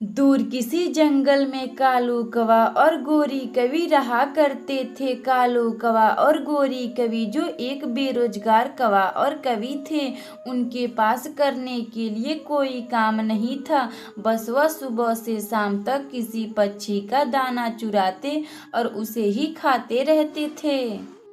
दूर किसी जंगल में कालू कौवा और गोरी कवि रहा करते थे। कालू कौवा और गोरी कवि जो एक बेरोजगार कौवा और कवि थे। उनके पास करने के लिए कोई काम नहीं था। बस वह सुबह से शाम तक किसी पक्षी का दाना चुराते और उसे ही खाते रहते थे।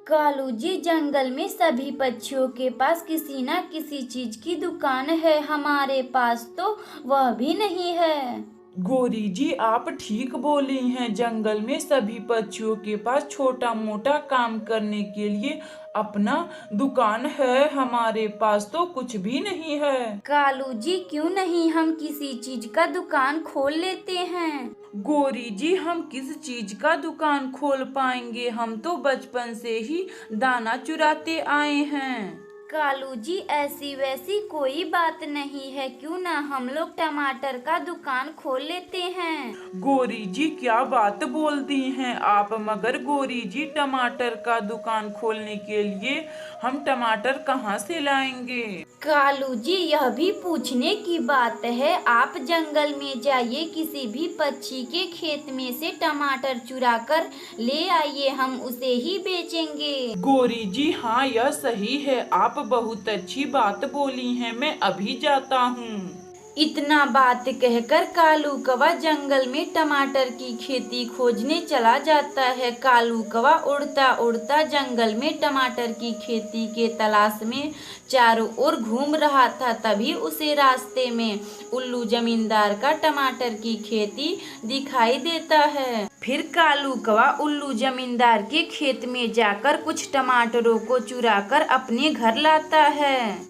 कालू जी, जंगल में सभी पक्षियों के पास किसी न किसी चीज की दुकान है। हमारे पास तो वह भी नहीं है। गोरी जी, आप ठीक बोली हैं। जंगल में सभी पक्षियों के पास छोटा मोटा काम करने के लिए अपना दुकान है। हमारे पास तो कुछ भी नहीं है। कालू जी, क्यों नहीं हम किसी चीज का दुकान खोल लेते हैं। गोरी जी, हम किस चीज का दुकान खोल पाएंगे? हम तो बचपन से ही दाना चुराते आए हैं। कालू जी, ऐसी वैसी कोई बात नहीं है। क्यों ना हम लोग टमाटर का दुकान खोल लेते हैं। गोरी जी, क्या बात बोल दी हैं आप। मगर गोरी जी, टमाटर का दुकान खोलने के लिए हम टमाटर कहाँ से लाएंगे? कालू जी, यह भी पूछने की बात है। आप जंगल में जाइए, किसी भी पक्षी के खेत में से टमाटर चुरा कर ले आइए, हम उसे ही बेचेंगे। गोरी जी, हाँ, यह सही है। आप बहुत अच्छी बात बोली हैं। मैं अभी जाता हूँ। इतना बात कहकर कालू कौवा जंगल में टमाटर की खेती खोजने चला जाता है। कालू कौवा उड़ता उड़ता जंगल में टमाटर की खेती के तलाश में चारों ओर घूम रहा था। तभी उसे रास्ते में उल्लू जमींदार का टमाटर की खेती दिखाई देता है। फिर कालू कौवा उल्लू जमींदार के खेत में जाकर कुछ टमाटरों को चुराकर अपने घर लाता है।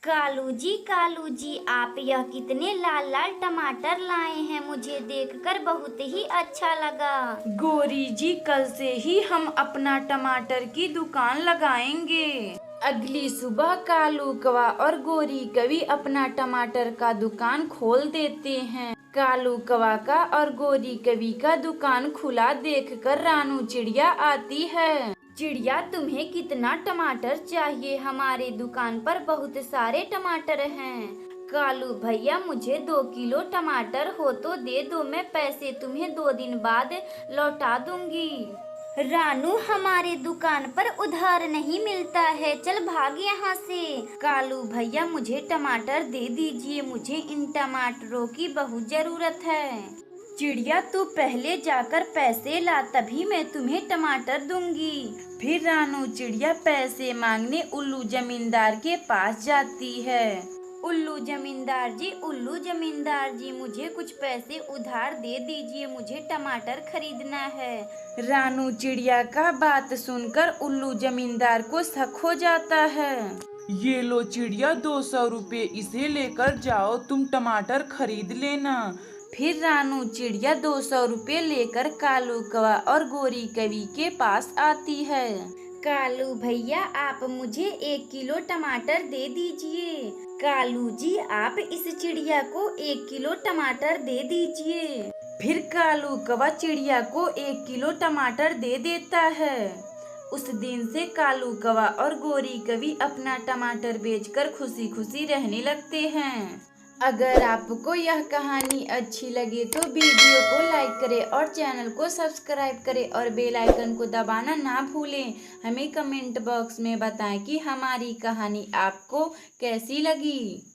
कालू जी, आप यह कितने लाल लाल टमाटर लाए हैं। मुझे देखकर बहुत ही अच्छा लगा। गोरी जी, कल से ही हम अपना टमाटर की दुकान लगाएंगे। अगली सुबह कालू कौवा और गोरी कवि अपना टमाटर का दुकान खोल देते हैं। कालू कौवा का और गोरी कवि का दुकान खुला देखकर रानू चिड़िया आती है। चिड़िया, तुम्हें कितना टमाटर चाहिए? हमारे दुकान पर बहुत सारे टमाटर हैं। कालू भैया, मुझे 2 किलो टमाटर हो तो दे दो, मैं पैसे तुम्हें 2 दिन बाद लौटा दूंगी। रानू, हमारे दुकान पर उधार नहीं मिलता है, चल भाग यहाँ से। कालू भैया, मुझे टमाटर दे दीजिए, मुझे इन टमाटरों की बहुत जरूरत है। चिड़िया, तू पहले जाकर पैसे ला, तभी मैं तुम्हें टमाटर दूंगी। फिर रानू चिड़िया पैसे मांगने उल्लू जमींदार के पास जाती है। उल्लू जमींदार जी, मुझे कुछ पैसे उधार दे दीजिए, मुझे टमाटर खरीदना है। रानू चिड़िया का बात सुनकर उल्लू जमींदार को शक हो जाता है। ये लो चिड़िया, 200 रुपये, इसे लेकर जाओ, तुम टमाटर खरीद लेना। फिर रानू चिड़िया 200 रुपये लेकर कालू कौवा और गोरी कवि के पास आती है। कालू भैया, आप मुझे 1 किलो टमाटर दे दीजिए। कालू जी, आप इस चिड़िया को 1 किलो टमाटर दे दीजिए। फिर कालू कौवा चिड़िया को 1 किलो टमाटर दे देता है। उस दिन से कालू कौवा और गोरी कवि अपना टमाटर बेचकर खुशी खुशी रहने लगते हैं। अगर आपको यह कहानी अच्छी लगे तो वीडियो को लाइक करें और चैनल को सब्सक्राइब करें और बेल आइकन को दबाना ना भूलें। हमें कमेंट बॉक्स में बताएं कि हमारी कहानी आपको कैसी लगी।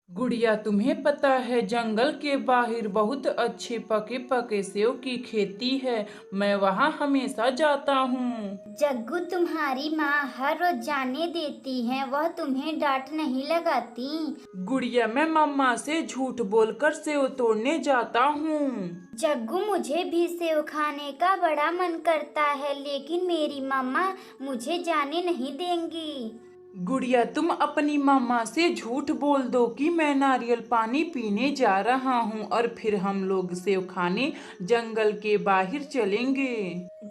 गुड़िया, तुम्हें पता है जंगल के बाहर बहुत अच्छे पके पके सेव की खेती है। मैं वहाँ हमेशा जाता हूँ। जग्गू, तुम्हारी माँ हर रोज जाने देती है, वह तुम्हें डांट नहीं लगाती? गुड़िया, मैं मम्मा से झूठ बोलकर सेव तोड़ने जाता हूँ। जग्गू, मुझे भी सेव खाने का बड़ा मन करता है, लेकिन मेरी मम्मा मुझे जाने नहीं देंगी। गुड़िया, तुम अपनी मम्मा से झूठ बोल दो कि मैं नारियल पानी पीने जा रहा हूँ और फिर हम लोग सेव खाने जंगल के बाहर चलेंगे।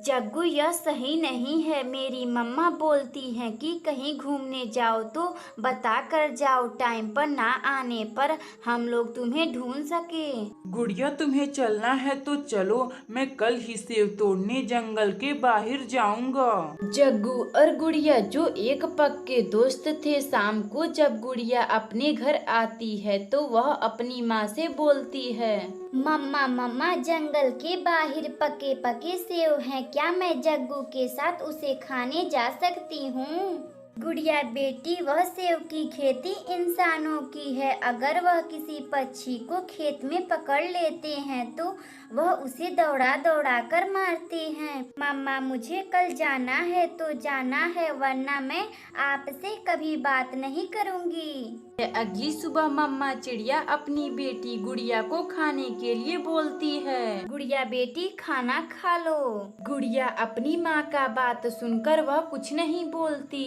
जग्गू, यह सही नहीं है। मेरी मम्मा बोलती हैं कि कहीं घूमने जाओ तो बता कर जाओ, टाइम पर ना आने पर हम लोग तुम्हें ढूंढ सके। गुड़िया, तुम्हें चलना है तो चलो, मैं कल ही सेव तोड़ने जंगल के बाहर जाऊंगा। जग्गू और गुड़िया जो एक पक्के दोस्त थे। शाम को जब गुड़िया अपने घर आती है तो वह अपनी माँ से बोलती है, मम्मा मम्मा, जंगल के बाहर पके पके सेव हैं, क्या मैं जग्गू के साथ उसे खाने जा सकती हूँ? गुड़िया बेटी, वह सेव की खेती इंसानों की है। अगर वह किसी पक्षी को खेत में पकड़ लेते हैं तो वह उसे दौड़ा दौड़ा कर मारते हैं। मम्मा, मुझे कल जाना है तो जाना है, वरना मैं आपसे कभी बात नहीं करूँगी। अगली सुबह मम्मा चिड़िया अपनी बेटी गुड़िया को खाने के लिए बोलती है, गुड़िया बेटी, खाना खा लो। गुड़िया अपनी माँ का बात सुनकर वह कुछ नहीं बोलती।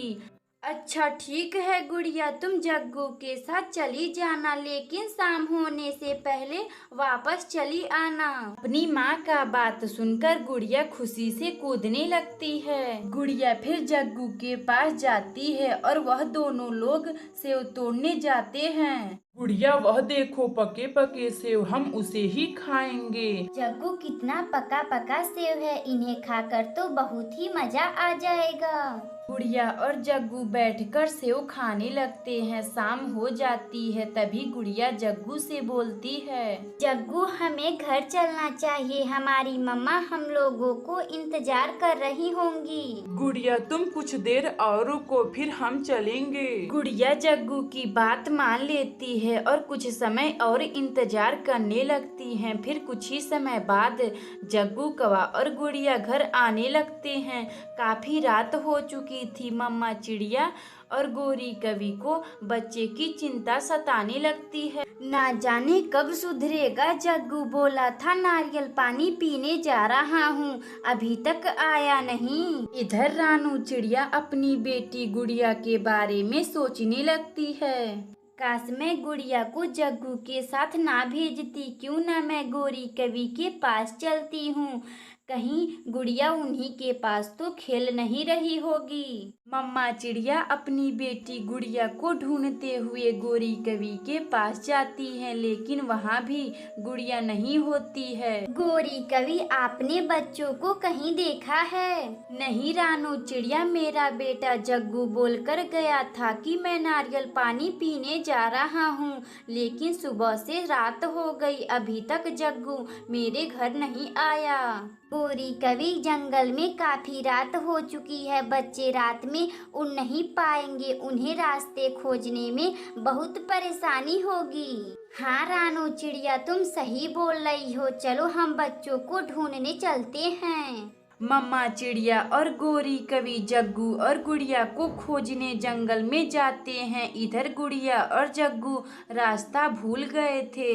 अच्छा ठीक है गुड़िया, तुम जग्गू के साथ चली जाना, लेकिन शाम होने से पहले वापस चली आना। अपनी माँ का बात सुनकर गुड़िया खुशी से कूदने लगती है। गुड़िया फिर जग्गू के पास जाती है और वह दोनों लोग सेव तोड़ने जाते हैं। गुड़िया, वह देखो पके पके सेव, हम उसे ही खाएंगे। जग्गू, कितना पका पका सेव है, इन्हें खाकर तो बहुत ही मजा आ जाएगा। गुड़िया और जग्गू बैठकर सेव खाने लगते हैं। शाम हो जाती है, तभी गुड़िया जग्गू से बोलती है, जग्गू, हमें घर चलना चाहिए, हमारी मम्मा हम लोगों को इंतजार कर रही होंगी। गुड़िया, तुम कुछ देर और रुको, फिर हम चलेंगे। गुड़िया जग्गू की बात मान लेती है और कुछ समय और इंतजार करने लगती हैं। फिर कुछ ही समय बाद जग्गू कौवा और गुड़िया घर आने लगते हैं। काफी रात हो चुकी थी। मम्मा चिड़िया और गोरी कवि को बच्चे की चिंता सताने लगती है। ना जाने कब सुधरेगा, जग्गू बोला था नारियल पानी पीने जा रहा हूँ, अभी तक आया नहीं। इधर रानू चिड़िया अपनी बेटी गुड़िया के बारे में सोचने लगती है, काश मैं गुड़िया को जग्गू के साथ ना भेजती, क्यों ना मैं गोरी कवि के पास चलती हूँ, कहीं गुड़िया उन्हीं के पास तो खेल नहीं रही होगी। मम्मा चिड़िया अपनी बेटी गुड़िया को ढूंढते हुए गोरी कवि के पास जाती है, लेकिन वहाँ भी गुड़िया नहीं होती है। गोरी कवि, आपने बच्चों को कहीं देखा है? नहीं रानू चिड़िया, मेरा बेटा जग्गू बोलकर गया था कि मैं नारियल पानी पीने जा रहा हूँ, लेकिन सुबह से रात हो गई, अभी तक जग्गू मेरे घर नहीं आया। गोरी कवि, जंगल में काफी रात हो चुकी है, बच्चे रात में उड़ नहीं पाएंगे, उन्हें रास्ते खोजने में बहुत परेशानी होगी। हाँ रानू चिड़िया, तुम सही बोल रही हो, चलो हम बच्चों को ढूंढने चलते हैं। मम्मा चिड़िया और गोरी कवि जग्गू और गुड़िया को खोजने जंगल में जाते हैं। इधर गुड़िया और जग्गू रास्ता भूल गए थे।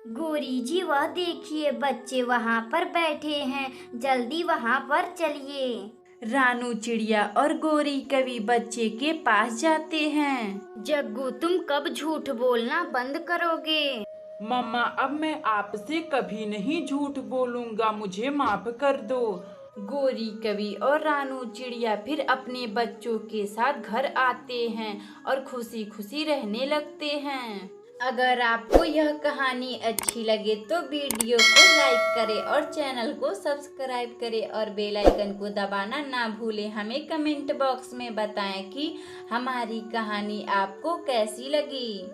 गोरी जी, वह देखिए बच्चे वहाँ पर बैठे हैं, जल्दी वहाँ पर चलिए। रानू चिड़िया और गोरी कवि बच्चे के पास जाते हैं। जग्गू, तुम कब झूठ बोलना बंद करोगे? मम्मा, अब मैं आपसे कभी नहीं झूठ बोलूंगा, मुझे माफ कर दो। गोरी कवि और रानू चिड़िया फिर अपने बच्चों के साथ घर आते हैं और खुशी खुशी रहने लगते हैं। अगर आपको यह कहानी अच्छी लगे तो वीडियो को लाइक करें और चैनल को सब्सक्राइब करें और बेल आइकन को दबाना ना भूलें। हमें कमेंट बॉक्स में बताएं कि हमारी कहानी आपको कैसी लगी।